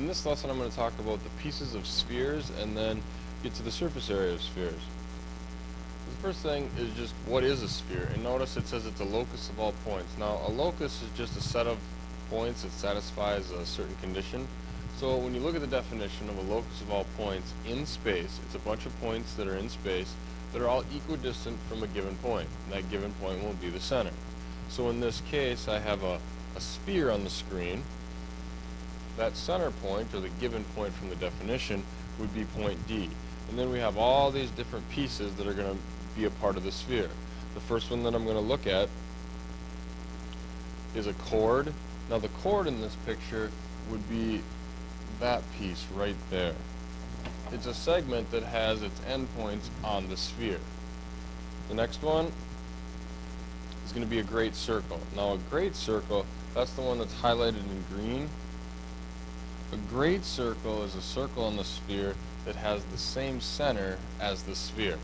In this lesson I'm going to talk about the pieces of spheres and then get to the surface area of spheres. The first thing is just what is a sphere, and notice it says it's a locus of all points. Now a locus is just a set of points that satisfies a certain condition. So when you look at the definition of a locus of all points in space, it's a bunch of points that are in space that are all equidistant from a given point, and that given point will be the center. So in this case I have a sphere on the screen. That center point, or the given point from the definition, would be point D. And then we have all these different pieces that are going to be a part of the sphere. The first one that I'm going to look at is a chord. Now the chord in this picture would be that piece right there. It's a segment that has its endpoints on the sphere. The next one is going to be a great circle. Now a great circle, that's the one that's highlighted in green. A great circle is a circle on the sphere that has the same center as the sphere.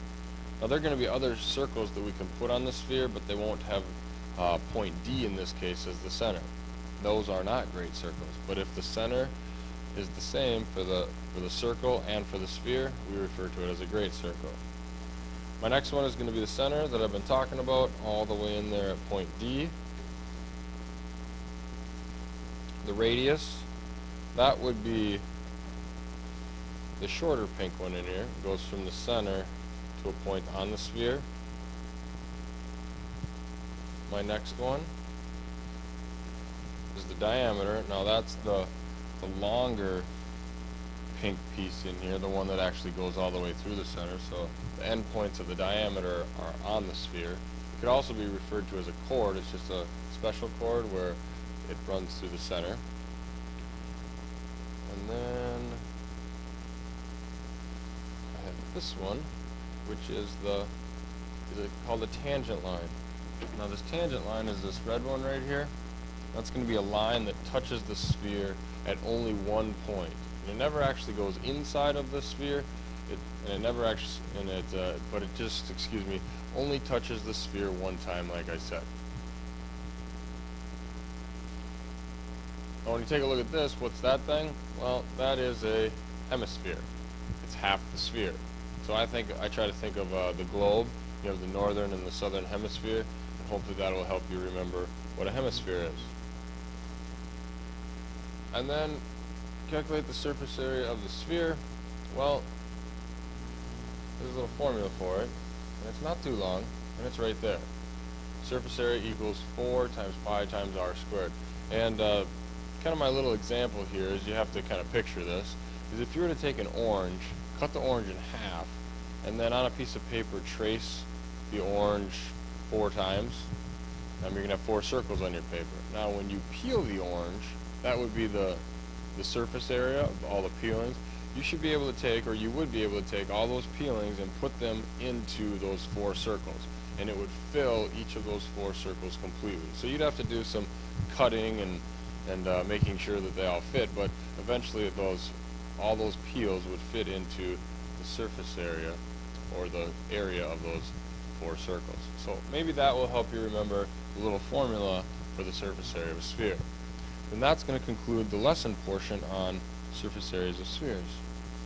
Now there are going to be other circles that we can put on the sphere, but they won't have point D in this case as the center. Those are not great circles. But if the center is the same for the circle and for the sphere, we refer to it as a great circle. My next one is going to be the center that I've been talking about, all the way in there at point D. The radius, that would be the shorter pink one in here. It goes from the center to a point on the sphere. My next one is the diameter. Now that's the longer pink piece in here, the one that actually goes all the way through the center. So the endpoints of the diameter are on the sphere. It could also be referred to as a chord. It's just a special chord where it runs through the center. And then I have this one, which is called a tangent line. Now this tangent line is this red one right here. That's going to be a line that touches the sphere at only one point. And it never actually goes inside of the sphere. But it just, only touches the sphere one time, like I said. Now when you take a look at this, what's that thing? Well, that is a hemisphere. It's half the sphere. So I try to think of the globe. You have the northern and the southern hemisphere, and hopefully that will help you remember what a hemisphere is. And then calculate the surface area of the sphere. Well, there's a little formula for it, and it's not too long, and it's right there. Surface area equals 4 times pi times r squared. And kind of my little example here is you have to kind of picture this, is if you were to take an orange, cut the orange in half, and then on a piece of paper trace the orange 4 times, you're going to have 4 circles on your paper. Now when you peel the orange, that would be the surface area of all the peelings. You should be able to take, or you would be able to take all those peelings and put them into those 4 circles, and it would fill each of those 4 circles completely. So you'd have to do some cutting and making sure that they all fit, but eventually all those peels would fit into the surface area, or the area of those 4 circles. So maybe that will help you remember the little formula for the surface area of a sphere. And that's going to conclude the lesson portion on surface areas of spheres.